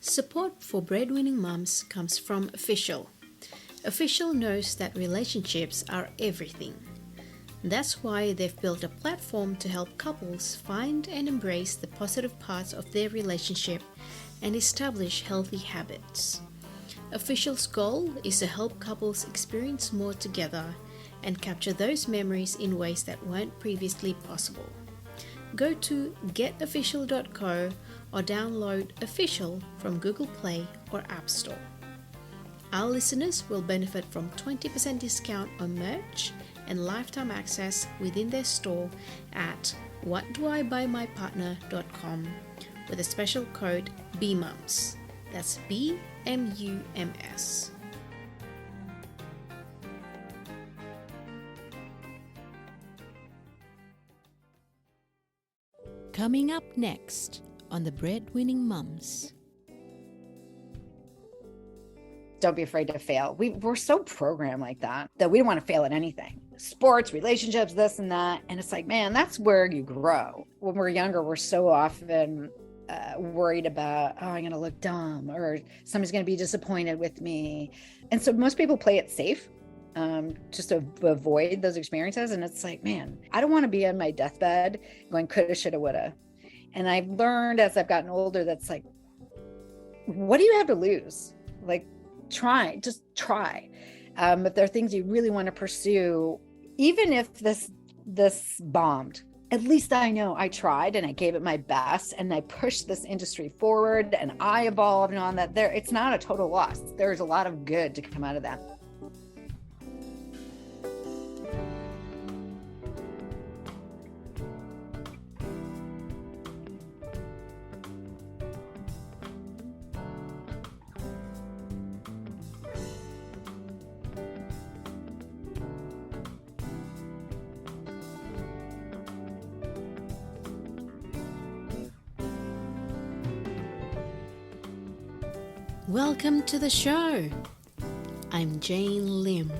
Support for Breadwinning Mums comes from Official. Official knows that relationships are everything. That's why they've built a platform to help couples find and embrace the positive parts of their relationship and establish healthy habits. Official's goal is to help couples experience more together and capture those memories in ways that weren't previously possible. Go to getofficial.co or download Official from Google Play or App Store. Our listeners will benefit from 20% discount on merch and lifetime access within their store at whatdoibuyMyPartner.com with a special code BMUMS. That's BMUMS. Coming up next on the Breadwinning Mums. Don't be afraid to fail. We're so programmed like that we don't want to fail at anything. Sports, relationships, this and that. And it's like, man, that's where you grow. When we're younger, we're so often worried about, oh, I'm going to look dumb or somebody's going to be disappointed with me. And so most people play it safe just to avoid those experiences. And it's like, man, I don't want to be on my deathbed going coulda, shoulda, woulda. And I've learned as I've gotten older, that's like, what do you have to lose? Like, just try. If there are things you really want to pursue, even if this bombed, at least I know I tried and I gave it my best and I pushed this industry forward and I evolved and on that. It's not a total loss. There's a lot of good to come out of that. Welcome to the show. I'm Jane Lim.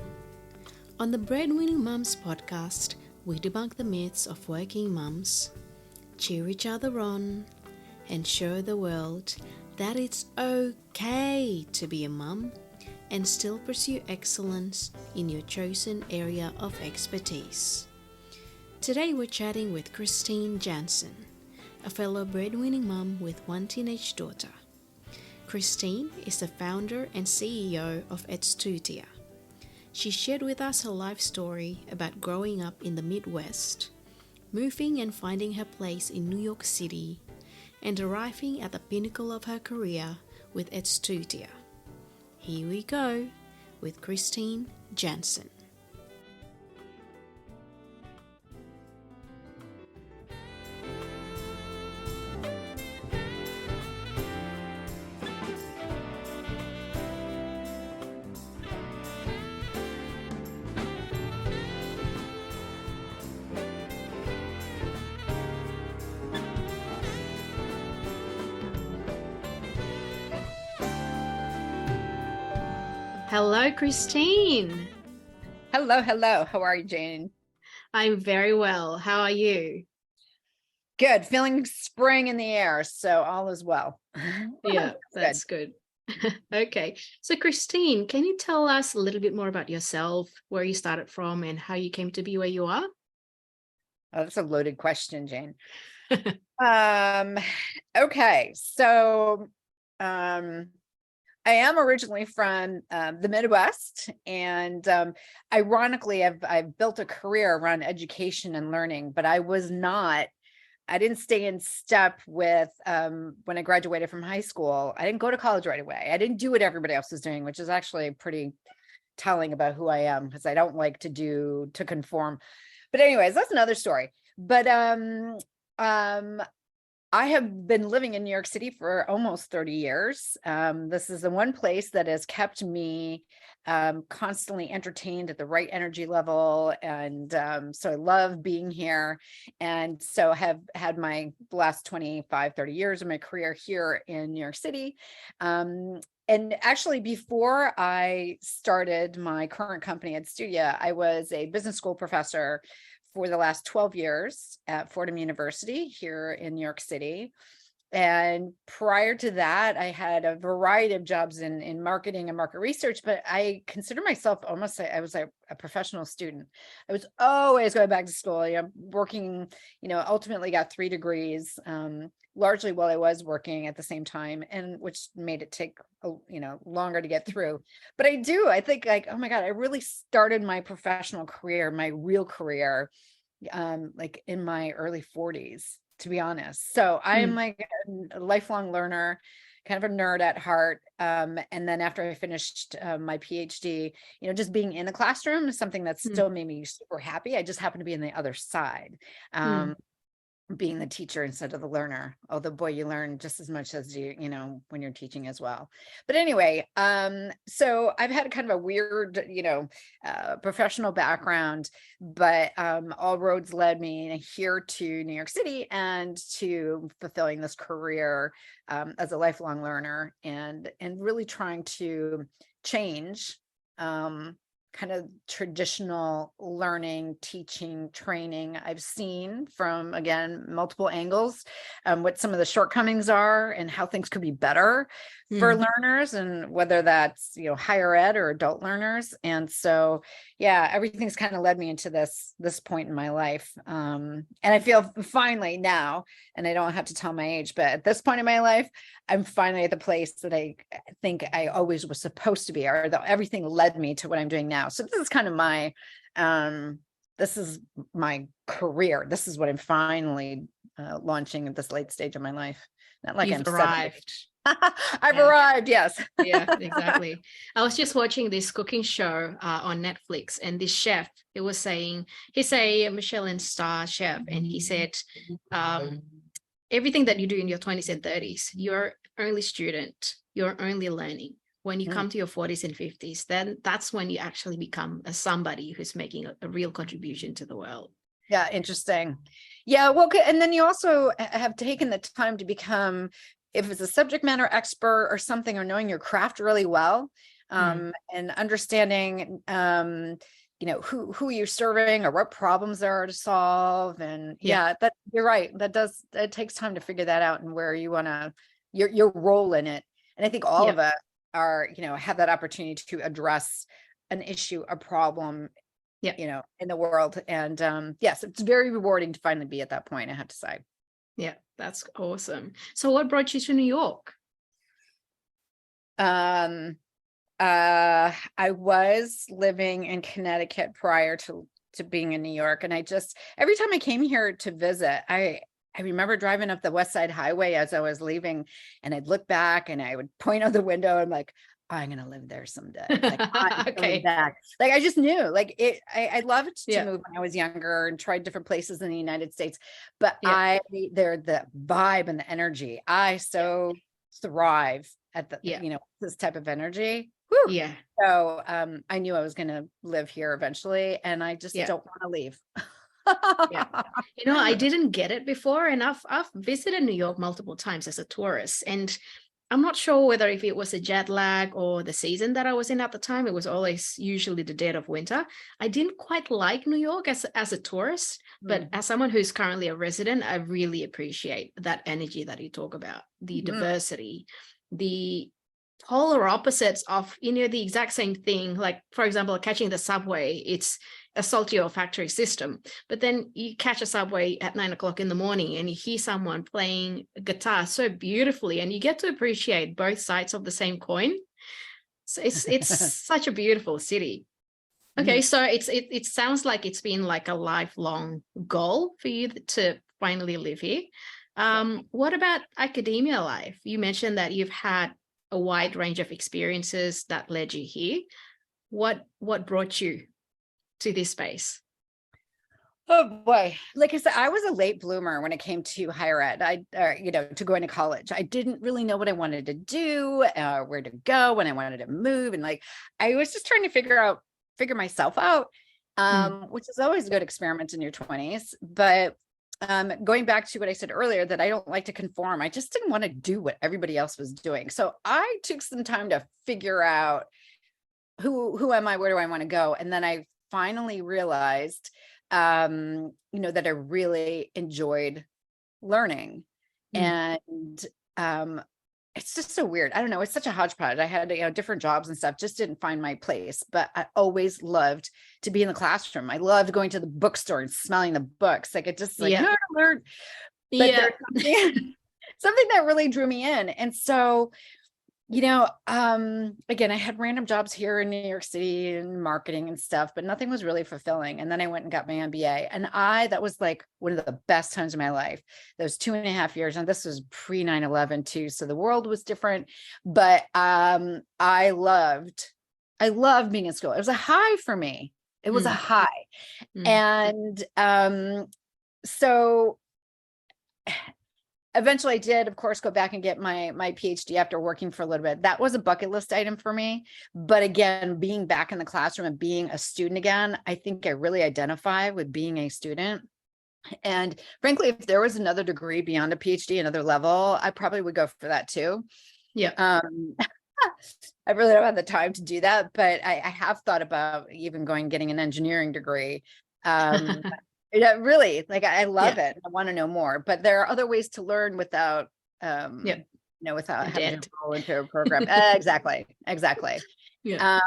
On the Breadwinning Mums podcast, we debunk the myths of working mums, cheer each other on, and show the world that it's okay to be a mum and still pursue excellence in your chosen area of expertise. Today we're chatting with Christine Janssen, a fellow breadwinning mum with one teenage daughter. Christine is the founder and CEO of Edstutia. She shared with us her life story about growing up in the Midwest, moving and finding her place in New York City, and arriving at the pinnacle of her career with Edstutia. Here we go with Christine Janssen. Hello, Christine. Hello. How are you, Jane? I'm very well. How are you? Good. Feeling spring in the air, so all is well. Yeah, that's good. Okay. So, Christine, can you tell us a little bit more about yourself, where you started from, and how you came to be where you are? Oh, that's a loaded question, Jane. Okay. So, I am originally from the Midwest, and ironically, I've built a career around education and learning, but I didn't stay in step with when I graduated from high school. I didn't go to college right away. I didn't do what everybody else was doing, which is actually pretty telling about who I am, because I don't like to conform. But anyways, that's another story. But I have been living in New York City for almost 30 years. This is the one place that has kept me constantly entertained at the right energy level. And so I love being here. And so have had my last 25, 30 years of my career here in New York City. And actually, before I started my current company Edstutia, I was a business school professor for the last 12 years at Fordham University here in New York City. And prior to that, I had a variety of jobs in marketing and market research, but I consider myself almost, I was a professional student. I was always going back to school, working, ultimately got 3 degrees, largely while I was working at the same time, and which made it take, longer to get through. But I think like, oh my God, I really started my professional career, my real career, like in my early 40s, to be honest. So I'm like a lifelong learner, kind of a nerd at heart. And then after I finished my PhD, just being in the classroom is something that still made me super happy. I just happened to be on the other side. Being the teacher instead of the learner. Although boy, you learn just as much as when you're teaching as well. But anyway, so I've had kind of a weird, professional background, but all roads led me here to New York City and to fulfilling this career as a lifelong learner and really trying to change kind of traditional learning, teaching, training I've seen from, again, multiple angles, what some of the shortcomings are and how things could be better for learners, and whether that's, higher ed or adult learners. And so, yeah, everything's kind of led me into this point in my life. And I feel finally now, and I don't have to tell my age, but at this point in my life, I'm finally at the place that I think I always was supposed to be, or that everything led me to what I'm doing now. So this is kind of my, this is my career. This is what I'm finally launching at this late stage of my life. Not like You've I'm arrived. I've arrived. Yes. Yeah, exactly. I was just watching this cooking show on Netflix, and this chef, he was saying, he's a Michelin star chef, and he said, everything that you do in your 20s and 30s, you're only student, you're only learning. When you come to your 40s and 50s, then that's when you actually become a somebody who's making a real contribution to the world. Yeah, interesting. Yeah, well, and then you also have taken the time to become, if it's a subject matter expert or something, or knowing your craft really well, and understanding, who you're serving or what problems there are to solve. And that you're right. It takes time to figure that out and where you want to, your role in it. And I think all of us are, have that opportunity to address an issue, a problem, in the world. And yes, it's very rewarding to finally be at that point, I have to say. Yeah, that's awesome. So what brought you to New York? I was living in Connecticut prior to being in New York. And every time I came here to visit, I remember driving up the West Side Highway as I was leaving, and I'd look back and I would point out the window and like, oh, I'm going to live there someday. Like, okay. Back. Like, I just knew, like I loved to move when I was younger and tried different places in the United States, but the vibe and the energy, I so thrive at the, this type of energy. Whew. Yeah. So, I knew I was going to live here eventually, and I just don't want to leave. I didn't get it before, and I've visited New York multiple times as a tourist, and I'm not sure whether if it was a jet lag or the season that I was in at the time. It was always usually the dead of winter. I didn't quite like New York as a tourist, but as someone who's currently a resident, I really appreciate that energy that you talk about, the diversity, the polar opposites of, the exact same thing. Like, for example, catching the subway, it's a salty olfactory system, but then you catch a subway at 9 o'clock in the morning and you hear someone playing guitar so beautifully, and you get to appreciate both sides of the same coin. So it's such a beautiful city. Okay, so it sounds like it's been like a lifelong goal for you to finally live here. What about academia life? You mentioned that you've had a wide range of experiences that led you here. What brought you to this space? Oh boy. Like I said, I was a late bloomer when it came to higher ed. To go into college. I didn't really know what I wanted to do, where to go, when I wanted to move. And like, I was just trying to figure myself out, which is always a good experiment in your 20s. But going back to what I said earlier, that I don't like to conform. I just didn't want to do what everybody else was doing. So I took some time to figure out who am I, where do I want to go? And then I finally realized, that I really enjoyed learning. And it's just so weird. I don't know. It's such a hodgepodge. I had, different jobs and stuff, just didn't find my place, but I always loved to be in the classroom. I loved going to the bookstore and smelling the books. Like it just like, nerd. But there's something that really drew me in. And so, again, I had random jobs here in New York City and marketing and stuff, but nothing was really fulfilling. And then I went and got my MBA, and that was like one of the best times of my life. Those 2.5 years. And this was pre 9/11 too. So the world was different, but I loved being in school. It was a high for me. It was a high. And so eventually I did, of course, go back and get my PhD after working for a little bit. That was a bucket list item for me. But again, being back in the classroom and being a student again, I think I really identify with being a student. And frankly, if there was another degree beyond a PhD, another level, I probably would go for that too. Yeah. I really don't have the time to do that, but I have thought about even getting an engineering degree. Yeah, really, like I love it. I want to know more, but there are other ways to learn without, without having to go into a program. Exactly. Yeah.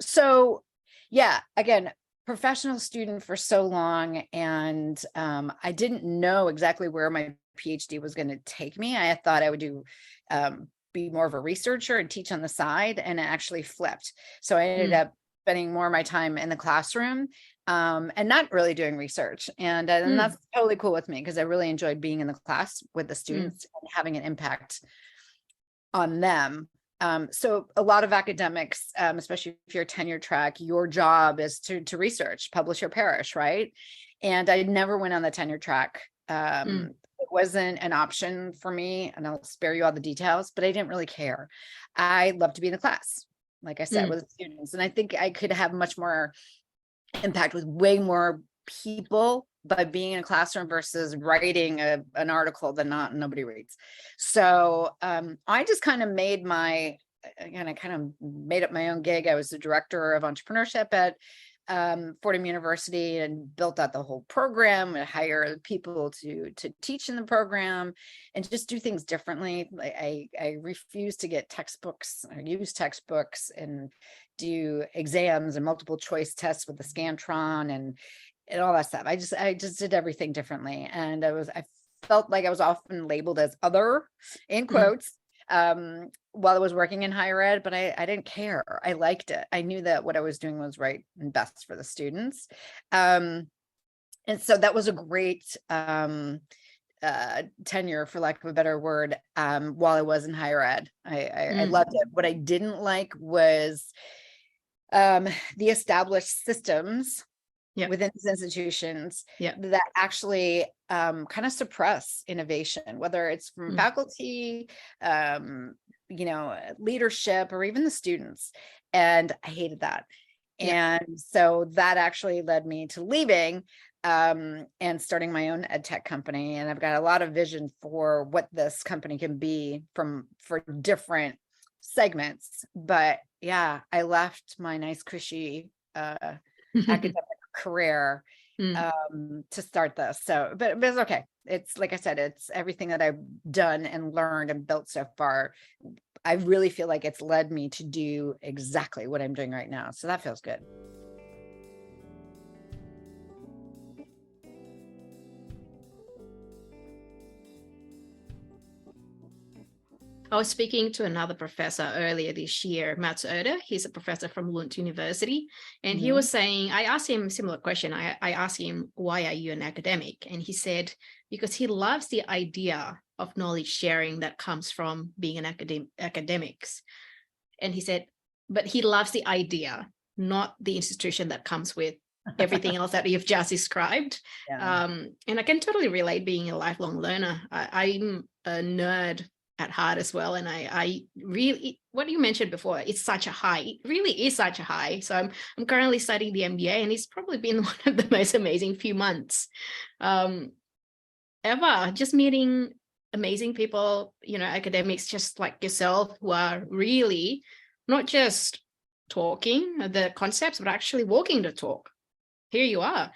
So yeah, again, professional student for so long, and I didn't know exactly where my PhD was going to take me. I thought I would be more of a researcher and teach on the side, and it actually flipped. So I ended up spending more of my time in the classroom and not really doing research. And that's totally cool with me, because I really enjoyed being in the class with the students and having an impact on them. So a lot of academics, especially if you're tenure track, your job is to research, publish or perish, right? And I never went on the tenure track. It wasn't an option for me, and I'll spare you all the details, but I didn't really care. I love to be in the class, like I said, with students. And I think I could have much more impact with way more people by being in a classroom versus writing an article that nobody reads. So I just kind of made up my own gig. I was the director of entrepreneurship at Fordham University, and built out the whole program and hire people to teach in the program and just do things differently. I refuse to get textbooks or use textbooks and do exams and multiple choice tests with the Scantron and all that stuff. I just did everything differently. And I felt like I was often labeled as other, in quotes, while I was working in higher ed, but I didn't care. I liked it. I knew that what I was doing was right and best for the students. And so that was a great tenure, for lack of a better word, while I was in higher ed. I loved it. What I didn't like was the established systems within these institutions that actually kind of suppress innovation, whether it's from faculty, leadership, or even the students. And I hated that. And so that actually led me to leaving and starting my own ed tech company. And I've got a lot of vision for what this company can be for different segments. But yeah, I left my nice cushy academic career to start this. So, but it's okay. It's like I said, it's everything that I've done and learned and built so far. I really feel like it's led me to do exactly what I'm doing right now. So that feels good. I was speaking to another professor earlier this year, Mats Oda. He's a professor from Lund University. And he was saying, I asked him a similar question. I asked him, why are you an academic? And he said, because he loves the idea of knowledge sharing that comes from being an academics. And he said, but he loves the idea, not the institution that comes with everything else that you've just described. And I can totally relate being a lifelong learner. I'm a nerd at heart as well. And I really, what you mentioned before, it's such a high. It really is such a high. So I'm currently studying the MBA, and it's probably been one of the most amazing few months ever. Just meeting amazing people, academics just like yourself, who are really not just talking the concepts, but actually walking the talk. here you are.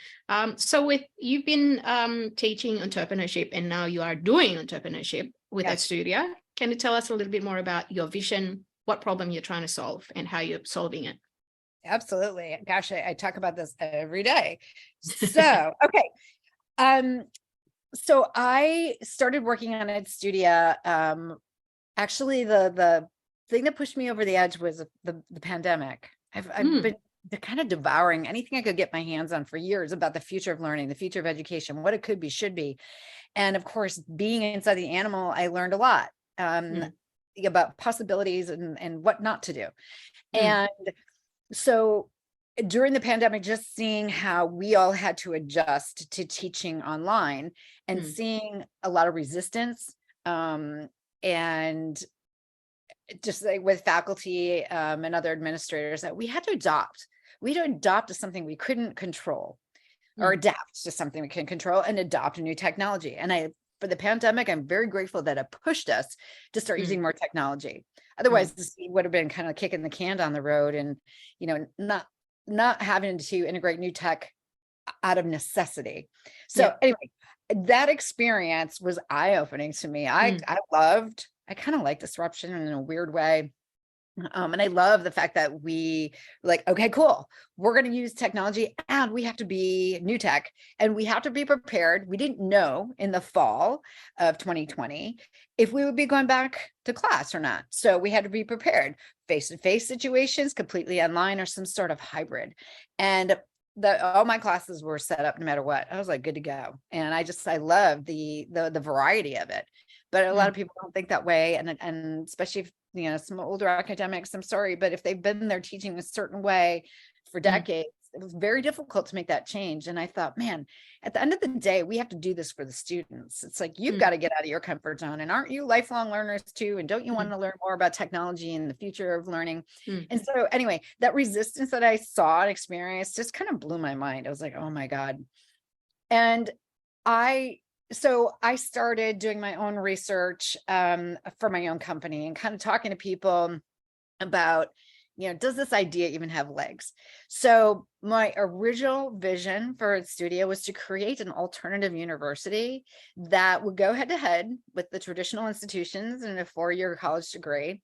So with you've been teaching entrepreneurship, and now you are doing entrepreneurship with Edstutia. Can you tell us a little bit more about your vision, what problem you're trying to solve, and how you're solving it? Absolutely. Gosh, I talk about this every day. So, okay. So I started working on Edstutia. Actually, the thing that pushed me over the edge was the pandemic. I've been kind of devouring anything I could get my hands on for years about the future of learning, the future of education, what it could be, should be. And of course, being inside the animal, I learned a lot about possibilities and what not to do. And so during the pandemic, just seeing how we all had to adjust to teaching online and seeing a lot of resistance, and just like with faculty and other administrators, that we had to adopt. We had to adopt to something we couldn't control, or adapt to something we can control, and adopt a new technology. And for the pandemic, I'm very grateful that it pushed us to start using more technology. Otherwise, this would have been kind of kicking the can down the road, and not having to integrate new tech out of necessity. So anyway, that experience was eye-opening to me. I kind of like disruption in a weird way. And I love the fact that we were like, okay, cool. We're going to use technology, and we have to be new tech, and we have to be prepared. We didn't know in the fall of 2020 if we would be going back to class or not. So we had to be prepared. Face-to-face situations, completely online, or some sort of hybrid. And all my classes were set up no matter what. I was like, good to go. And I love the variety of it. But a lot of people don't think that way. And especially if, some older academics, I'm sorry, but if they've been there teaching a certain way for decades, it was very difficult to make that change. And I thought, man, at the end of the day, we have to do this for the students. It's like, you've got to get out of your comfort zone. And aren't you lifelong learners too? And don't you want to learn more about technology and the future of learning? And so anyway, that resistance that I saw and experienced just kind of blew my mind. I was like, oh my God. And so I started doing my own research for my own company, and kind of talking to people about, does this idea even have legs? So my original vision for Edstutia was to create an alternative university that would go head to head with the traditional institutions in a 4-year college degree,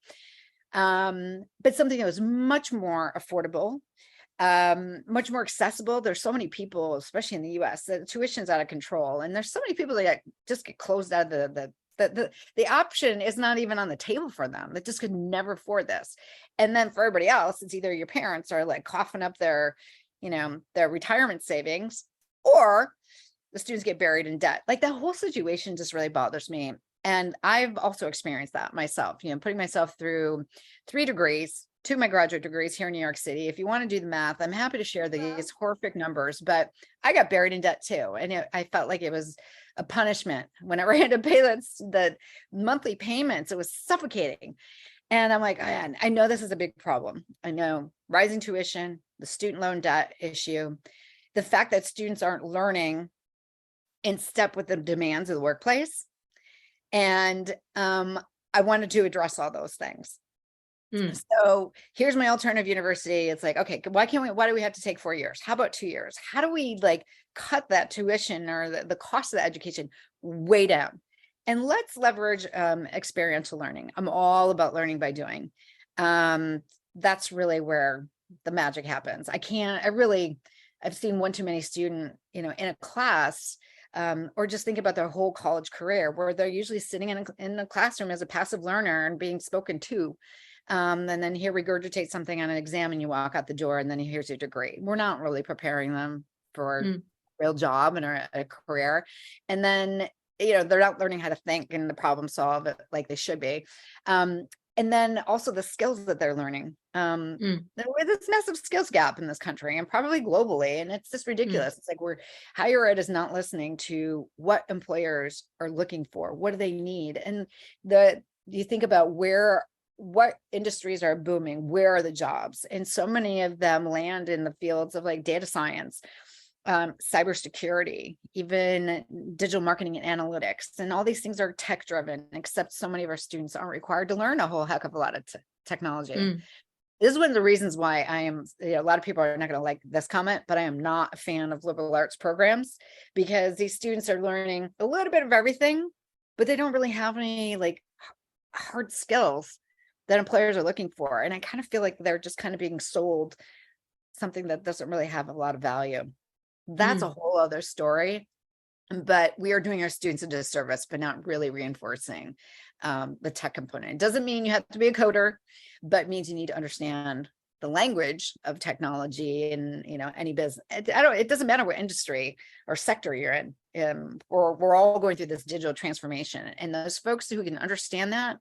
but something that was much more affordable, much more accessible. There's so many people, especially in the US, the tuition's out of control, and there's so many people that just get closed out of the option is not even on the table for them. That just could never afford this. And then for everybody else, it's either your parents are like coughing up their retirement savings, or the students get buried in debt. Like, that whole situation just really bothers me. And I've also experienced that myself, putting myself through 3 degrees, 2 of my graduate degrees here in New York City. If you want to do the math, I'm happy to share these horrific numbers, but I got buried in debt too. And I felt like it was a punishment. Whenever I had to pay the monthly payments, it was suffocating. And I'm like, I know this is a big problem. I know rising tuition, the student loan debt issue, the fact that students aren't learning in step with the demands of the workplace. And I wanted to address all those things. So here's my alternative university. It's like, okay, why do we have to take 4 years? How about 2 years? How do we cut that tuition or the cost of the education way down? And let's leverage experiential learning. I'm all about learning by doing. That's really where the magic happens. I've seen one too many student, in a class, or just think about their whole college career, where they're usually sitting in the classroom as a passive learner and being spoken to. And then here regurgitate something on an exam, and you walk out the door, and then here's your degree. We're not really preparing them for a real job and a career. And then, they're not learning how to think and the problem solve it like they should be. And then also the skills that they're learning. There's this massive skills gap in this country and probably globally. And it's just ridiculous. It's like higher ed is not listening to what employers are looking for. What do they need? And you think about what industries are booming, where are the jobs? And so many of them land in the fields of data science, cybersecurity, even digital marketing and analytics. And all these things are tech driven, except so many of our students aren't required to learn a whole heck of a lot of technology. This is one of the reasons why I am, a lot of people are not going to like this comment, but I am not a fan of liberal arts programs, because these students are learning a little bit of everything, but they don't really have any like hard skills that employers are looking for. And I kind of feel like they're just kind of being sold something that doesn't really have a lot of value. That's a whole other story. But we are doing our students a disservice, but not really reinforcing the tech component. It doesn't mean you have to be a coder, but it means you need to understand the language of technology and, any business. It doesn't matter what industry or sector you're in. We're all going through this digital transformation, and those folks who can understand that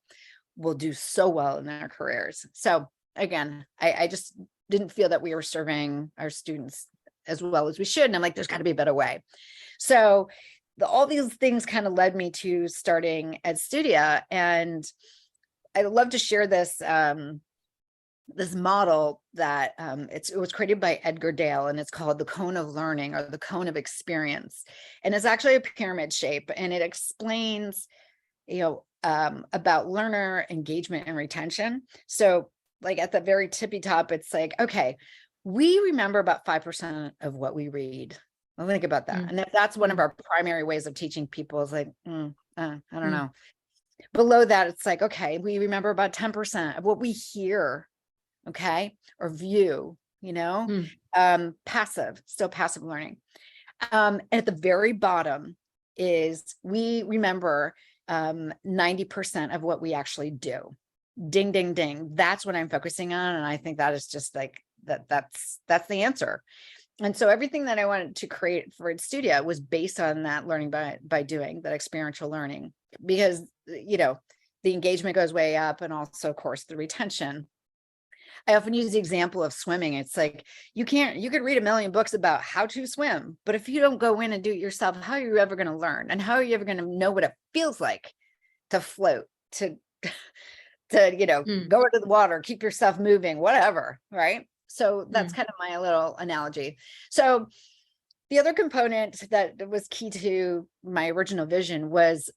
will do so well in their careers. So again, I just didn't feel that we were serving our students as well as we should. And I'm like, there's got to be a better way. So all these things kind of led me to starting Edstutia. And I love to share this, this model that it was created by Edgar Dale, and it's called the cone of learning, or the cone of experience. And it's actually a pyramid shape, and it explains, about learner engagement and retention. So like at the very tippy top, it's like, okay, we remember about 5% of what we read. Well, think about that. And if that's one of our primary ways of teaching people, is like, I don't know. Below that, it's like, okay, we remember about 10% of what we hear, okay, or view, still passive learning. And at the very bottom is we remember 90% of what we actually do. Ding, ding, ding. That's what I'm focusing on. And I think that is just like, that's the answer. And so everything that I wanted to create for Edstutia was based on that learning by doing, that experiential learning, because, the engagement goes way up, and also, of course, the retention. I often use the example of swimming. It's like, you could read a million books about how to swim, but if you don't go in and do it yourself, how are you ever going to learn? And how are you ever going to know what it feels like to float, to go into the water, keep yourself moving, whatever, right? So that's kind of my little analogy. So the other component that was key to my original vision was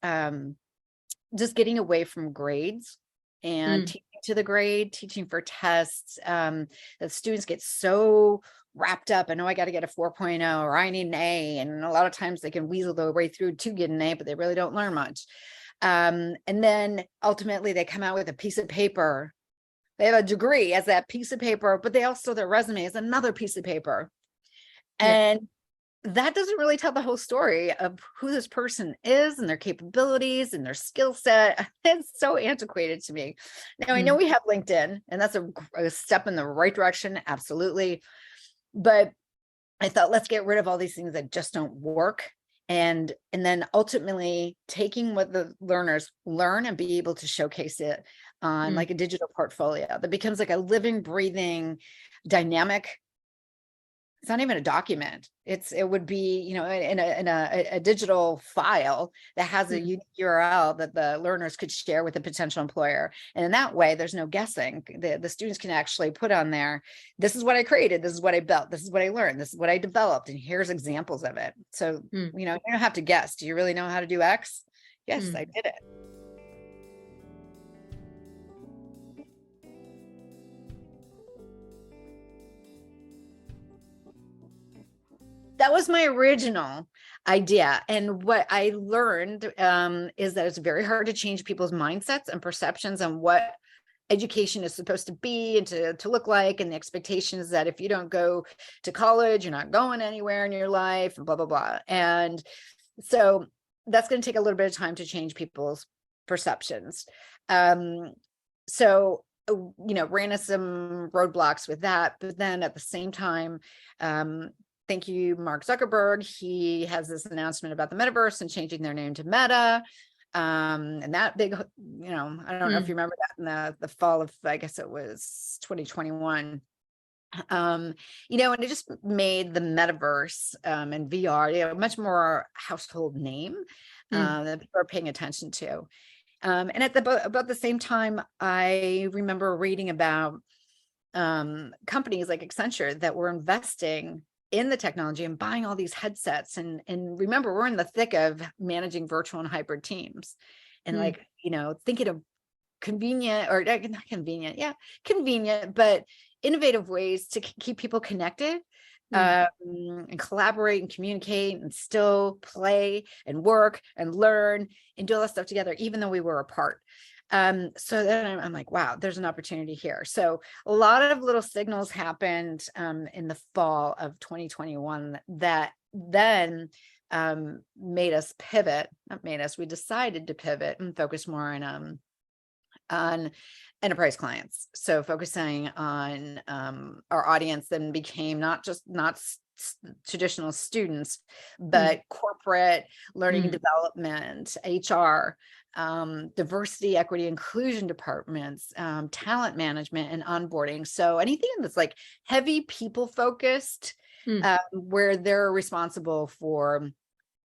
just getting away from grades and teaching to the grade, teaching for tests. The students get so wrapped up. I know I got to get a 4.0, or I need an A. And a lot of times they can weasel their way through to get an A, but they really don't learn much. And then ultimately they come out with a piece of paper. They have a degree as that piece of paper, but they also, their resume is another piece of paper. And that doesn't really tell the whole story of who this person is and their capabilities and their skill set. It's so antiquated to me. Now, I know we have LinkedIn, and that's a step in the right direction. Absolutely. But I thought, let's get rid of all these things that just don't work. And then ultimately taking what the learners learn and be able to showcase it on like a digital portfolio that becomes like a living, breathing, dynamic. It's not even a document. It would be, in a digital file that has a unique URL that the learners could share with a potential employer. And in that way, there's no guessing. The students can actually put on there, this is what I created, this is what I built, this is what I learned, this is what I developed, and here's examples of it. So, you don't have to guess. Do you really know how to do X? Yes, I did it. That was my original idea. And what I learned is that it's very hard to change people's mindsets and perceptions on what education is supposed to be and to look like, and the expectations that if you don't go to college, you're not going anywhere in your life, and blah, blah, blah. And so that's going to take a little bit of time to change people's perceptions. So ran into some roadblocks with that. But then at the same time, thank you, Mark Zuckerberg. He has this announcement about the metaverse and changing their name to Meta. And that big, I don't know if you remember that in the fall of, I guess it was 2021. And it just made the metaverse and VR, much more household name that people are paying attention to. And at about the same time, I remember reading about companies like Accenture that were investing in the technology and buying all these headsets. And remember, we're in the thick of managing virtual and hybrid teams, and thinking of convenient, or not convenient, convenient, but innovative ways to keep people connected, and collaborate and communicate and still play and work and learn and do all that stuff together, even though we were apart. So then I'm like, wow, there's an opportunity here. So a lot of little signals happened in the fall of 2021 that then made us pivot. Not made us, we decided to pivot and focus more on enterprise clients. So focusing on our audience then became not traditional students, but corporate learning and development, HR, diversity, equity, inclusion departments, talent management, and onboarding. So anything that's like heavy people focused, where they're responsible for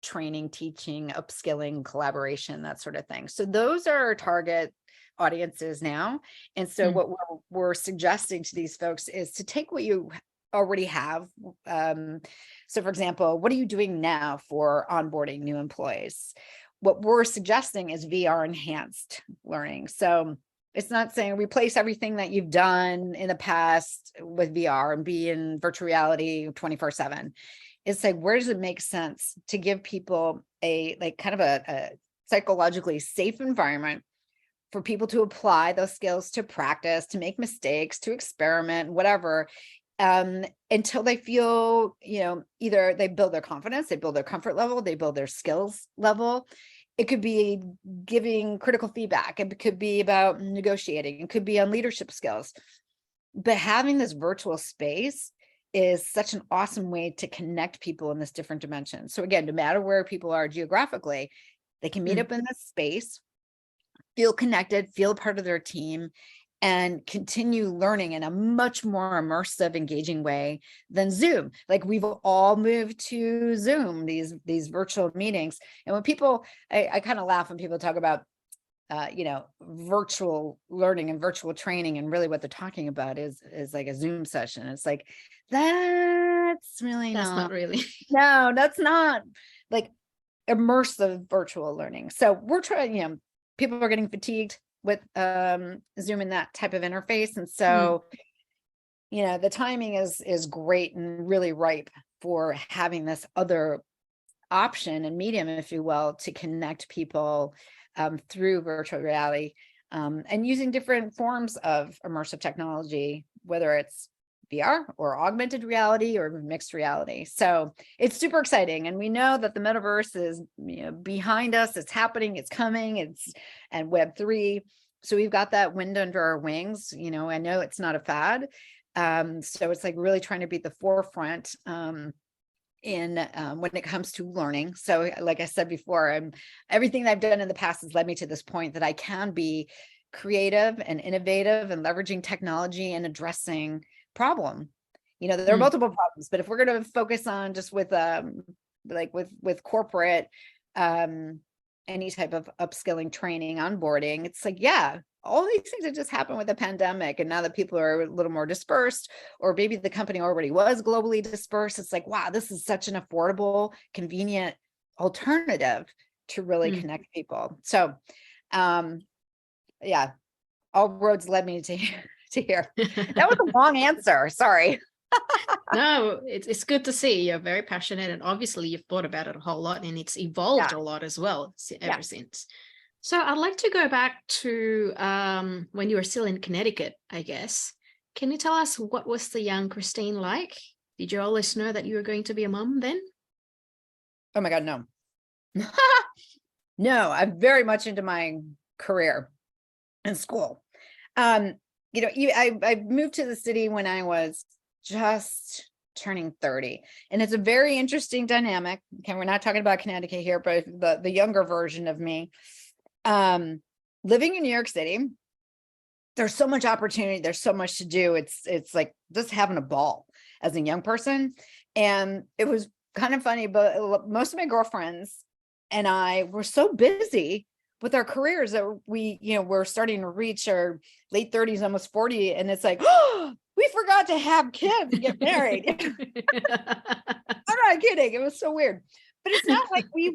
training, teaching, upskilling, collaboration, that sort of thing. So those are our target audiences now. And so what we're suggesting to these folks is to take what you already have. So for example, what are you doing now for onboarding new employees? What we're suggesting is VR enhanced learning. So it's not saying replace everything that you've done in the past with VR and be in virtual reality 24/7. It's like, where does it make sense to give people a like kind of a psychologically safe environment for people to apply those skills, to practice, to make mistakes, to experiment, whatever, until they feel, either they build their confidence, they build their comfort level, they build their skills level. It could be giving critical feedback. It could be about negotiating. It could be on leadership skills. But having this virtual space is such an awesome way to connect people in this different dimension. So again, no matter where people are geographically, they can meet up in this space, feel connected, feel a part of their team, and continue learning in a much more immersive, engaging way than Zoom. Like we've all moved to Zoom, these virtual meetings. And when people, I kind of laugh when people talk about, virtual learning and virtual training, and really what they're talking about is like a Zoom session. It's like, that's not really. No, that's not like immersive virtual learning. So we're trying, people are getting fatigued with Zoom and that type of interface. And so, the timing is great and really ripe for having this other option and medium, if you will, to connect people through virtual reality, and using different forms of immersive technology, whether it's VR or augmented reality or mixed reality. So it's super exciting. And we know that the metaverse is behind us. It's happening, it's coming, and Web3. So we've got that wind under our wings. I know it's not a fad. So it's like really trying to be at the forefront in when it comes to learning. So like I said before, everything that I've done in the past has led me to this point that I can be creative and innovative and leveraging technology and addressing problem. There are multiple problems, but if we're going to focus on just with corporate, any type of upskilling, training, onboarding, it's like, all these things that just happened with the pandemic. And now that people are a little more dispersed, or maybe the company already was globally dispersed, it's like, wow, this is such an affordable, convenient alternative to really connect people. So, all roads led me to here. That was a long answer. Sorry. No, it's good to see you're very passionate, and obviously you've thought about it a whole lot, and it's evolved a lot as well ever since. So I'd like to go back to when you were still in Connecticut, I guess. Can you tell us what was the young Christine like? Did you always know that you were going to be a mom then? Oh my God, no. No, I'm very much into my career and school. I moved to the city when I was just turning 30. And it's a very interesting dynamic. Okay, we're not talking about Connecticut here, but the younger version of me. Living in New York City, there's so much opportunity, there's so much to do. It's like just having a ball as a young person. And it was kind of funny, but most of my girlfriends and I were so busy with our careers that we're starting to reach our late 30s, almost 40. And it's like, oh, we forgot to have kids and get married. I'm not kidding. It was so weird. But it's not like we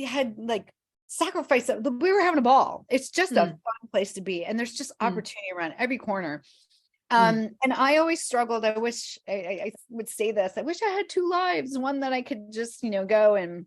had like sacrifice. We were having a ball. It's just a Mm. fun place to be. And there's just Mm. opportunity around every corner. Mm. And I always struggled. I wish I would say this. I wish I had two lives, one that I could just, go and,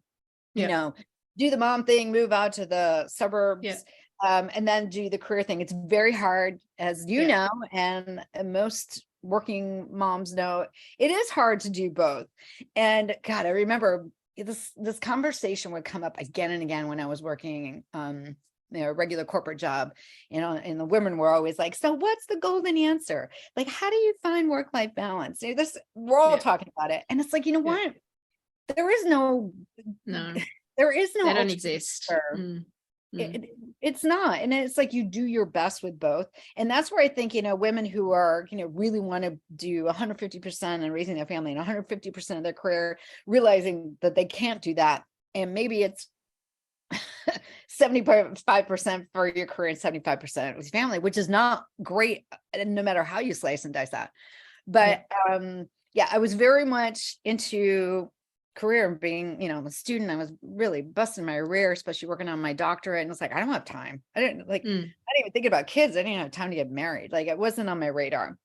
Yeah. do the mom thing, move out to the suburbs, Yeah. and then do the career thing. It's very hard, as you Yeah. know, and most working moms know, it is hard to do both. And God, I remember this conversation would come up again and again when I was working a regular corporate job, and the women were always like, so what's the golden answer? Like, how do you find work-life balance? We're all talking about it. And it's like, you know what? There is no, No, there is no they don't ultimate exist. answer. Mm. It's not. And it's like, you do your best with both. And that's where I think, women who are, really want to do 150% and raising their family and 150% of their career, realizing that they can't do that. And maybe it's 75% for your career and 75% with your family, which is not great, no matter how you slice and dice that. But I was very much into career and being, a student. I was really busting my rear, especially working on my doctorate. And it's like, I don't have time. I didn't even think about kids. I didn't have time to get married. Like, it wasn't on my radar.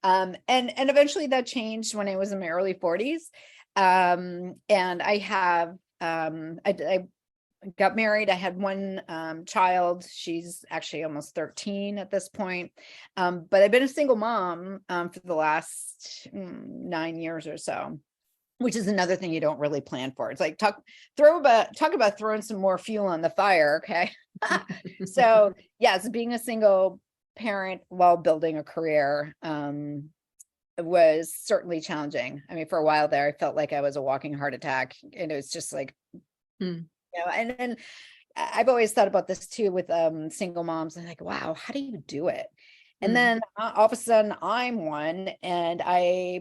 And eventually that changed when I was in my early 40s. And I have, I got married. I had one child. She's actually almost 13 at this point. But I've been a single mom for the last 9 years or so, which is another thing you don't really plan for. It's like talk about throwing some more fuel on the fire. Okay. So yes, being a single parent while building a career was certainly challenging. I mean, for a while there, I felt like I was a walking heart attack, and it was just like, and I've always thought about this too with single moms, and like, wow, how do you do it? And then all of a sudden I'm one, and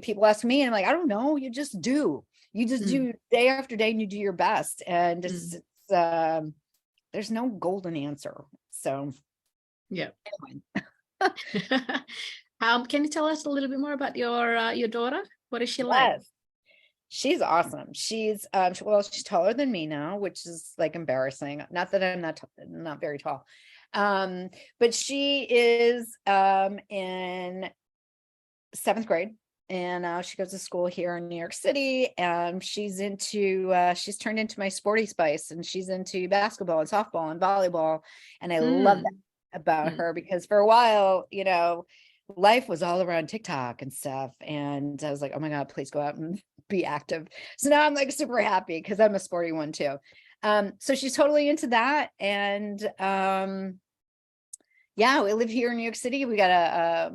people ask me, and I'm like, I don't know. You just do. You just do day after day, and you do your best. And there's no golden answer. So yeah. Can you tell us a little bit more about your daughter? What is she like? She's awesome. She's she's taller than me now, which is like embarrassing. Not that I'm not very tall. But she is in 7th grade, and she goes to school here in New York City. And she's turned into my sporty spice, and she's into basketball and softball and volleyball. And I love that about her, because for a while, life was all around TikTok and stuff. And I was like, oh my God, please go out and be active. So now I'm like super happy, because I'm a sporty one too. So she's totally into that. And we live here in New York City. We got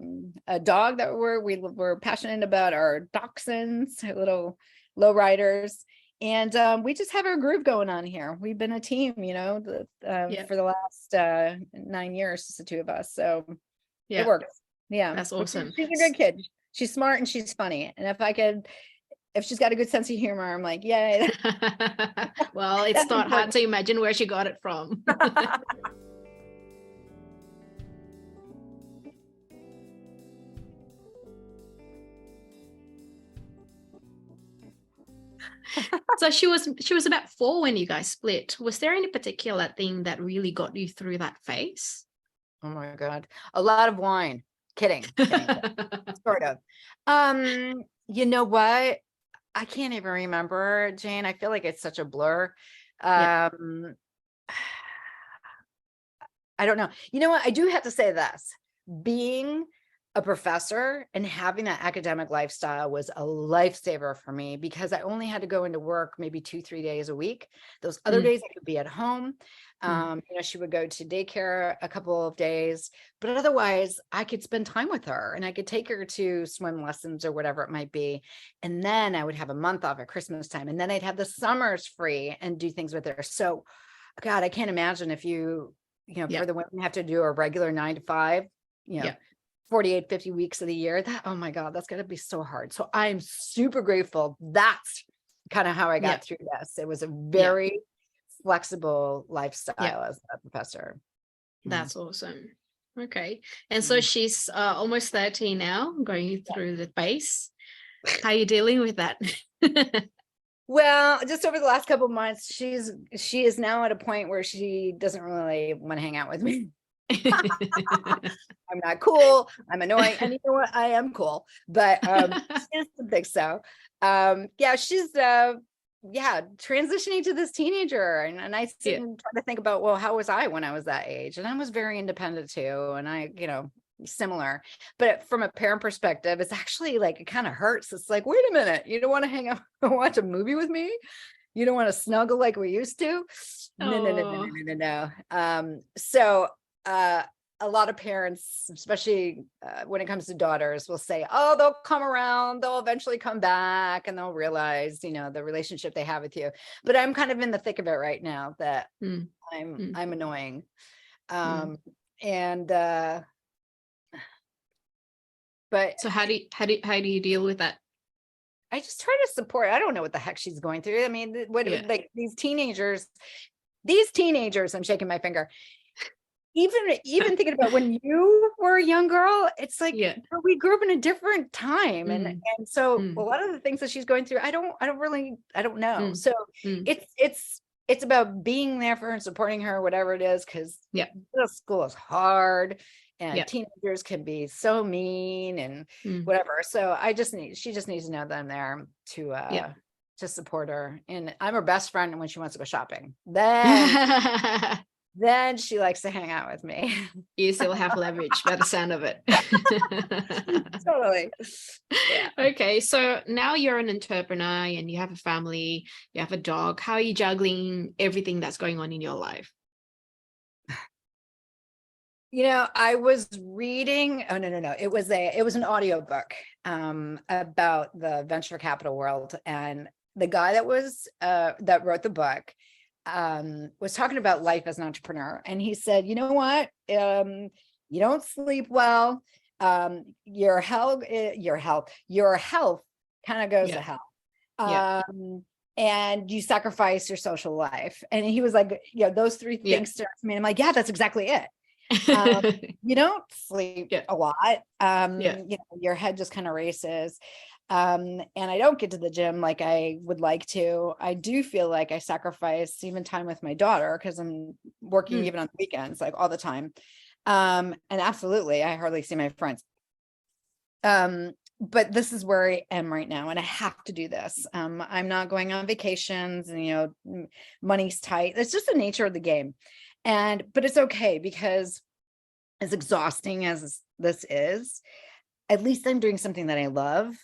a dog that we're passionate about, our dachshunds, little lowriders. And we just have our groove going on here. We've been a team, for the last 9 years, just the two of us. So it works. Yeah. That's awesome. She's a good kid. She's smart and she's funny. And if she's got a good sense of humor, I'm like, yay. Well, it's not hard to imagine where she got it from. So she was about 4 when you guys split. Was there any particular thing that really got you through that phase? Oh my God. A lot of wine. Kidding. Sort of. You know what? I can't even remember, Jane. I feel like it's such a blur. I don't know. You know what? I do have to say this. Being a professor and having that academic lifestyle was a lifesaver for me, because I only had to go into work maybe 2-3 days a week. Those other days I could be at home. She would go to daycare a couple of days, but otherwise I could spend time with her, and I could take her to swim lessons or whatever it might be. And then I would have a month off at Christmas time, and then I'd have the summers free and do things with her. So God, I can't imagine if for the women have to do a regular 9 to 5, 48, 50 weeks of the year, oh my God, that's going to be so hard. So I'm super grateful. That's kind of how I got through this. It was a very flexible lifestyle as a professor. That's awesome. Okay. And so she's almost 13 now, going through the phase. How are you dealing with that? Well, just over the last couple of months, she is now at a point where she doesn't really want to hang out with me. I'm not cool. I'm annoying. And you know what? I am cool, but she doesn't think so. Yeah, she's transitioning to this teenager, and I sit and try to think about, well, how was I when I was that age? And I was very independent too, and I, similar. But from a parent perspective, it's actually like, it kind of hurts. It's like, wait a minute, you don't want to hang out and watch a movie with me? You don't want to snuggle like we used to? No. So a lot of parents, especially when it comes to daughters, will say, oh, they'll come around, they'll eventually come back, and they'll realize, the relationship they have with you. But I'm kind of in the thick of it right now, that I'm annoying. But so how do you deal with that? I just try to support. I don't know what the heck she's going through. I mean, like these teenagers, I'm shaking my finger. Even thinking about when you were a young girl, it's like, we grew up in a different time. And so a lot of the things that she's going through, I don't know. So it's about being there for her and supporting her, whatever it is. Cause middle school is hard, and teenagers can be so mean and whatever. So she just needs to know that I'm there to support her. And I'm her best friend when she wants to go shopping. Then she likes to hang out with me. You still have leverage by the sound of it. Totally. Yeah. Okay. So now you're an entrepreneur and you have a family, you have a dog. How are you juggling everything that's going on in your life? I was reading, no. It was an audiobook about the venture capital world. And the guy that wrote the book was talking about life as an entrepreneur. And he said, you know what? You don't sleep well. Your health kind of goes to hell. And you sacrifice your social life. And he was like, those three things to me. I'm like, yeah, that's exactly it. You don't sleep a lot. Your head just kind of races. And I don't get to the gym like I would like to. I do feel like I sacrifice even time with my daughter because I'm working even on the weekends, like all the time. And absolutely, I hardly see my friends. But this is where I am right now, and I have to do this. I'm not going on vacations, and money's tight. It's just the nature of the game. But it's okay, because as exhausting as this is, at least I'm doing something that I love,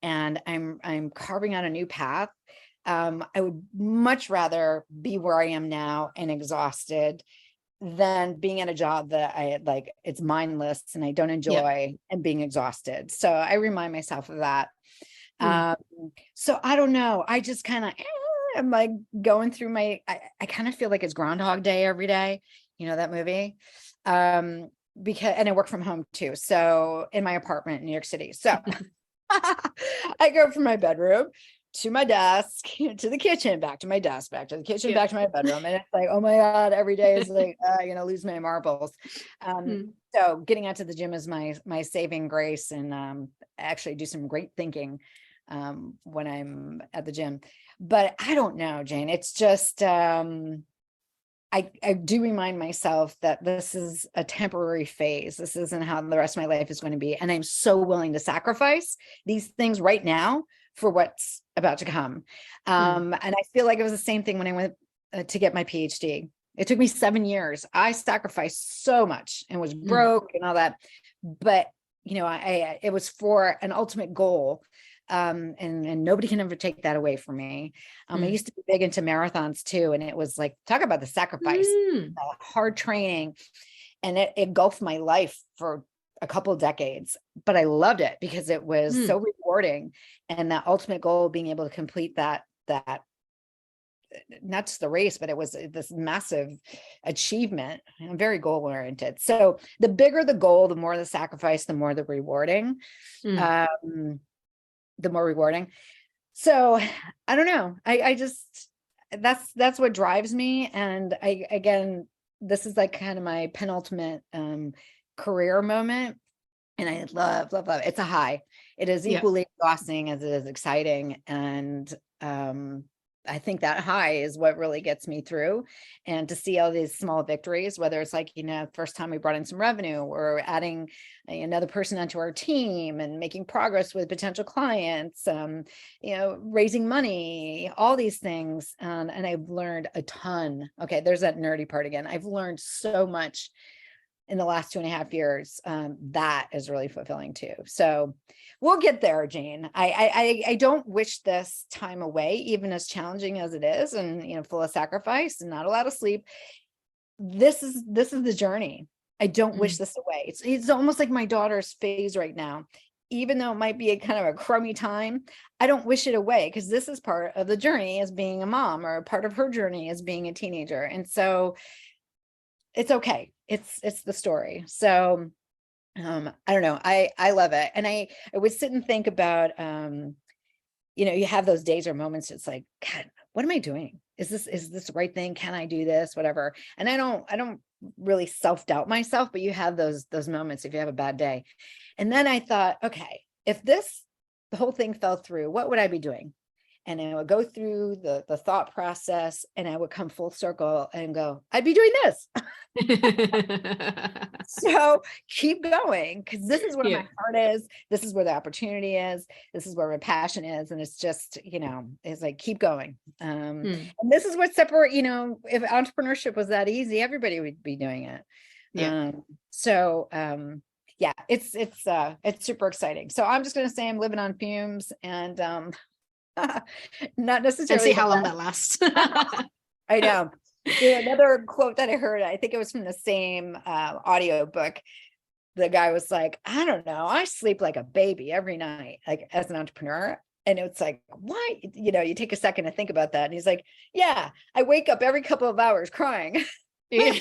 and I'm carving out a new path. I would much rather be where I am now and exhausted than being at a job that it's mindless and I don't enjoy and being exhausted. So I remind myself of that. So I don't know. I just kind of I'm like going through I kind of feel like it's Groundhog Day every day. That movie. And I work from home too. So in my apartment in New York City. So I go from my bedroom to my desk, to the kitchen, back to my desk, back to the kitchen, back to my bedroom. And it's like, oh my God, every day is like, lose my marbles. So getting out to the gym is my saving grace, and actually do some great thinking when I'm at the gym. But I don't know, Jane, it's just, I do remind myself that this is a temporary phase. This isn't how the rest of my life is going to be. And I'm so willing to sacrifice these things right now for what's about to come. And I feel like it was the same thing when I went to get my PhD. It took me 7 years. I sacrificed so much and was broke and all that. But, it was for an ultimate goal. And nobody can ever take that away from me. I used to be big into marathons too. And it was like, talk about the sacrifice, hard training, and it engulfed my life for a couple of decades, but I loved it because it was so rewarding. And that ultimate goal, being able to complete that, not just the race, but it was this massive achievement. I'm very goal oriented. So the bigger the goal, the more the sacrifice, the more the rewarding. The more rewarding. So I don't know. I just, that's what drives me. And again, this is like kind of my penultimate career moment. And I love it. It's a high. It is equally exhausting as it is exciting. And I think that high is what really gets me through. And to see all these small victories, whether it's like, first time we brought in some revenue, or adding another person onto our team and making progress with potential clients, raising money, all these things. And I've learned a ton. Okay, there's that nerdy part again. I've learned so much in the last 2.5 years. That is really fulfilling too. So we'll get there, Jane. I don't wish this time away, even as challenging as it is, and full of sacrifice and not a lot of sleep. This is the journey. I don't wish this away. It's almost like my daughter's phase right now. Even though it might be a kind of a crummy time, I don't wish it away, because this is part of the journey as being a mom, or part of her journey as being a teenager. And so it's okay. It's the story. So I don't know. I love it. And I would sit and think about, you have those days or moments. It's like, God, what am I doing? Is this the right thing? Can I do this? Whatever. And I don't really self-doubt myself, but you have those moments if you have a bad day. And then I thought, okay, if the whole thing fell through, what would I be doing? And I would go through the thought process, and I would come full circle and go, I'd be doing this. So keep going, because this is where my heart is. This is where the opportunity is. This is where my passion is. And it's just, it's like, keep going. And this is what separate, if entrepreneurship was that easy, everybody would be doing it. Yeah, it's super exciting. So I'm just going to say I'm living on fumes, and not necessarily. And see how long that lasts. I know. Another quote that I heard, I think it was from the same audio book. The guy was like, I don't know, I sleep like a baby every night, like as an entrepreneur. And it's like, why? You take a second to think about that. And he's like, yeah, I wake up every couple of hours crying. I'm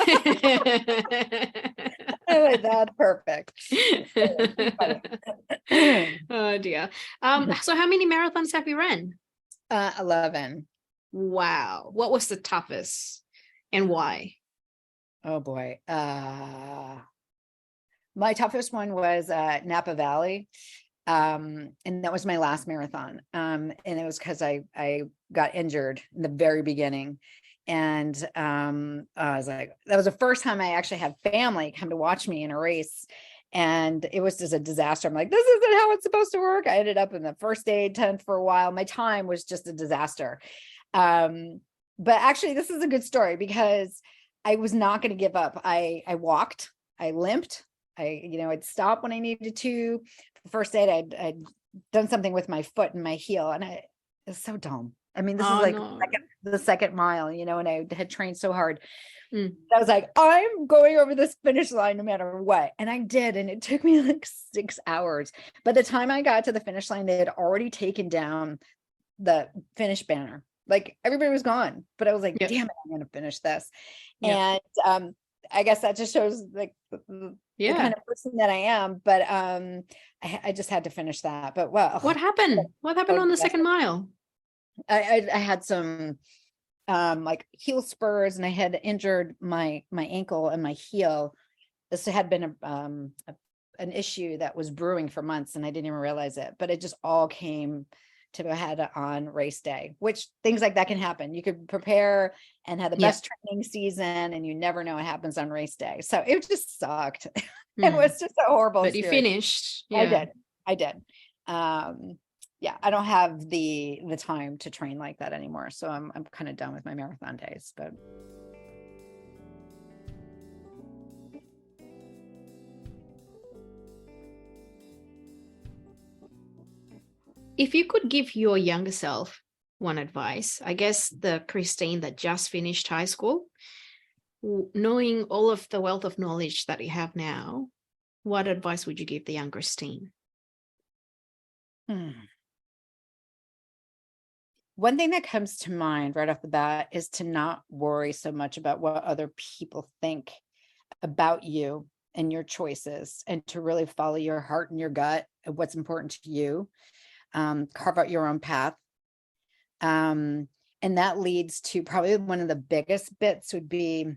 like, that's perfect. Oh dear. So how many marathons have you run? 11. Wow. What was the toughest and why? Oh boy. My toughest one was Napa Valley. And that was my last marathon. And it was because I got injured in the very beginning. And I was like, that was the first time I actually had family come to watch me in a race. And it was just a disaster. I'm like, this isn't how it's supposed to work. I ended up in the first aid tent for a while. My time was just a disaster. But actually, this is a good story, because I was not going to give up. I walked, I limped, I'd stop when I needed to. First aid, I'd done something with my foot and my heel, and it's so dumb. I mean, this is like the second mile, and I had trained so hard. I was like, I'm going over this finish line no matter what. And I did. And it took me like 6 hours. By the time I got to the finish line, they had already taken down the finish banner. Like, everybody was gone. But I was like, damn it, I'm going to finish this. And I guess that just shows like the kind of person that I am. But I just had to finish that. But well, what happened? What happened on the second mile? I had some like heel spurs, and I had injured my ankle and my heel. This had been an issue that was brewing for months, and I didn't even realize it, but it just all came to a head on race day, which things like that can happen. You could prepare and have the best training season, and you never know what happens on race day. So it just sucked. It was just a horrible experience. But you finished. I did. I don't have the time to train like that anymore. So I'm kind of done with my marathon days, but. If you could give your younger self one advice, I guess the Christine that just finished high school, knowing all of the wealth of knowledge that you have now, what advice would you give the young Christine? One thing that comes to mind right off the bat is to not worry so much about what other people think about you and your choices, and to really follow your heart and your gut and what's important to you. Carve out your own path. And that leads to probably one of the biggest bits would be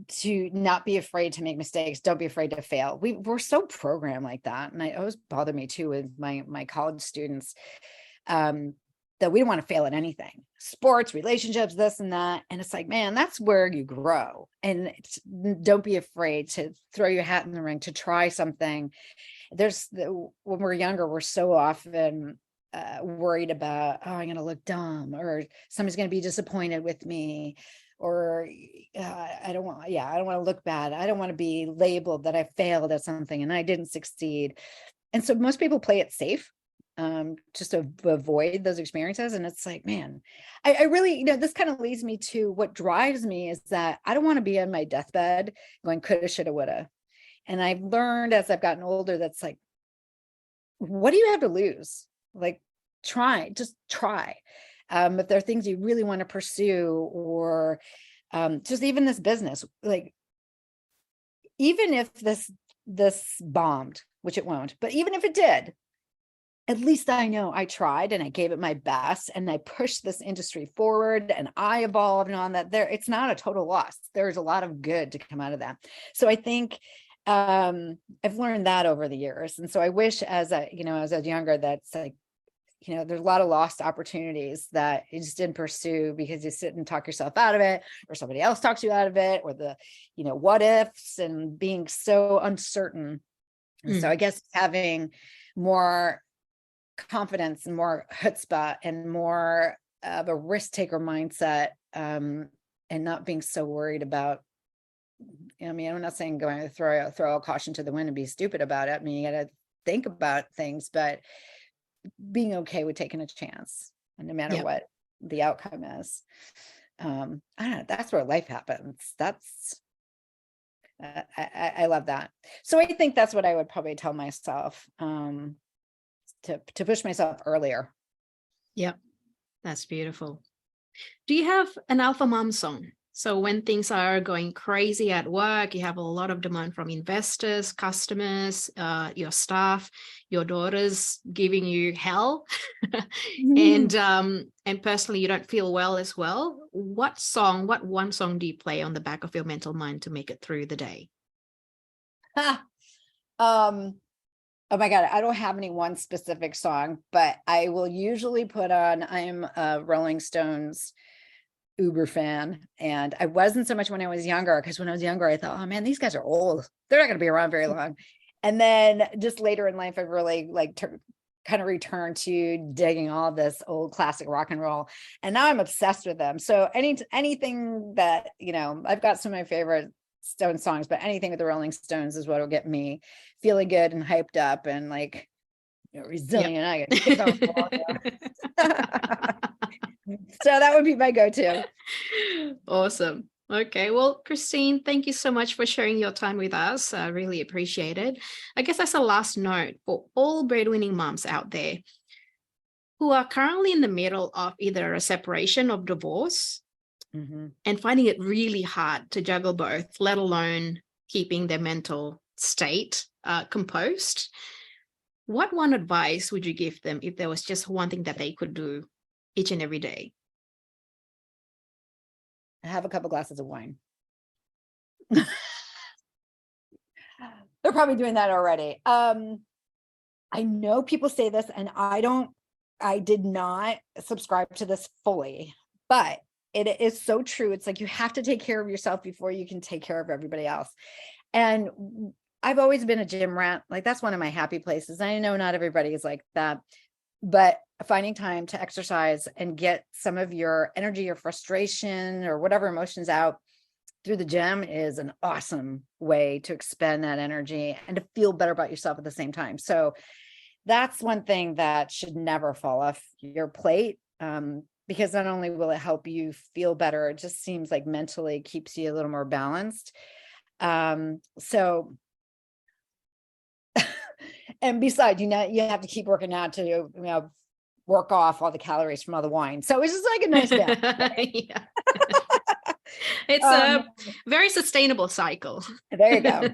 to not be afraid to make mistakes. Don't be afraid to fail. We're so programmed like that. And it always bothered me too with my college students, that we don't want to fail at anything, sports, relationships, this and that. And it's like, man, that's where you grow. And don't be afraid to throw your hat in the ring, to try something. When we're younger, we're so often worried about, oh, I'm going to look dumb, or somebody's going to be disappointed with me, or I don't want to look bad. I don't want to be labeled that I failed at something and I didn't succeed. And so most people play it safe, just to avoid those experiences. And it's like, man, I really, this kind of leads me to what drives me is that I don't want to be on my deathbed going coulda, shoulda, woulda. And I've learned as I've gotten older, that's like, what do you have to lose? Like, just try. If there are things you really want to pursue, or just even this business, like, even if this bombed, which it won't, but even if it did, at least I know I tried and I gave it my best and I pushed this industry forward and I evolved, and on that it's not a total loss. There's a lot of good to come out of that. So I think I've learned that over the years. And so I wish as I was younger, that's like, there's a lot of lost opportunities that you just didn't pursue because you sit and talk yourself out of it, or somebody else talks you out of it, or the, what ifs and being so uncertain. And so I guess having more confidence and more chutzpah and more of a risk taker mindset, and not being so worried about, I'm not saying going to throw a caution to the wind and be stupid about it. I mean, you got to think about things, but being okay with taking a chance, and no matter what the outcome is. I don't know, that's where life happens. That's I love that. So I think that's what I would probably tell myself, to push myself earlier. Yep, that's beautiful. Do you have an alpha mom song? So when things are going crazy at work, you have a lot of demand from investors, customers, your staff, your daughters giving you hell, and personally you don't feel well as well. What one song do you play on the back of your mental mind to make it through the day? Oh my God, I don't have any one specific song, but I will usually put on, I am a Rolling Stones uber fan. And I wasn't so much when I was younger, because when I was younger, I thought, oh man, these guys are old. They're not going to be around very long. And then just later in life, I really kind of returned to digging all this old classic rock and roll. And now I'm obsessed with them. So anything that, I've got some of my favorite Stone songs, but anything with the Rolling Stones is what will get me feeling good and hyped up and resilient. Yep. I get on the wall. So that would be my go-to. Awesome. Okay. Well, Christine, thank you so much for sharing your time with us. I really appreciate it. I guess that's a last note for all breadwinning moms out there who are currently in the middle of either a separation or divorce, and finding it really hard to juggle both, let alone keeping their mental state composed. What one advice would you give them if there was just one thing that they could do each and every day? Have a couple glasses of wine. They're probably doing that already. I know people say this, and I did not subscribe to this fully, but it is so true. It's like, you have to take care of yourself before you can take care of everybody else. And I've always been a gym rat. Like, that's one of my happy places. I know not everybody is like that, but finding time to exercise and get some of your energy or frustration or whatever emotions out through the gym is an awesome way to expend that energy and to feel better about yourself at the same time. So that's one thing that should never fall off your plate, because not only will it help you feel better, it just seems like mentally keeps you a little more balanced. So and besides, you have to keep working out to work off all the calories from all the wine. So it's just like a nice balance. Yeah. It's a very sustainable cycle. There you go.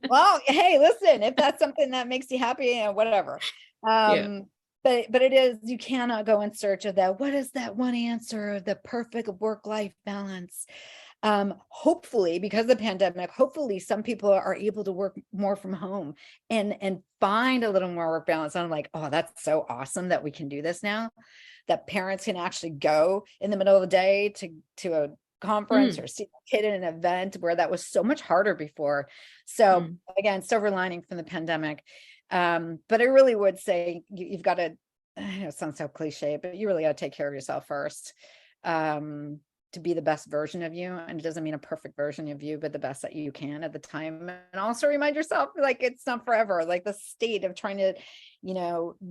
Well, hey, listen, if that's something that makes you happy, whatever. But it is, you cannot go in search of that. What is that one answer of the perfect work-life balance? Hopefully, because of the pandemic, hopefully some people are able to work more from home and find a little more work balance. And I'm like, oh, that's so awesome that we can do this now, that parents can actually go in the middle of the day to a conference or see a kid in an event where that was so much harder before. So again, silver lining from the pandemic. But I really would say you've got to, it sounds so cliche, but you really got to take care of yourself first. To be the best version of you. And it doesn't mean a perfect version of you, but the best that you can at the time. And also remind yourself, like, it's not forever. Like the state of trying to,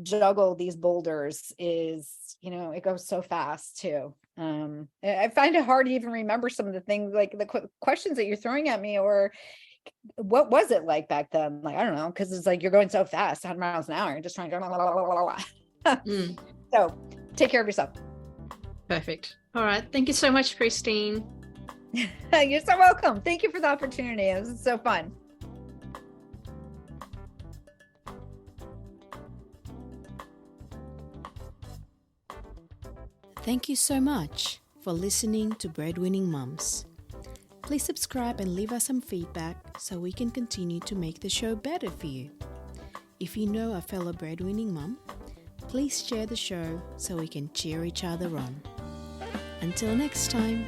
juggle these boulders is, it goes so fast too. I find it hard to even remember some of the things, like the questions that you're throwing at me, or what was it like back then? Like, I don't know. Cause it's like, you're going so fast, 100 miles an hour. You're just trying to So take care of yourself. Perfect. All right. Thank you so much, Christine. You're so welcome. Thank you for the opportunity. This is so fun. Thank you so much for listening to Breadwinning Mums. Please subscribe and leave us some feedback so we can continue to make the show better for you. If you know a fellow breadwinning mum, please share the show so we can cheer each other on. Until next time.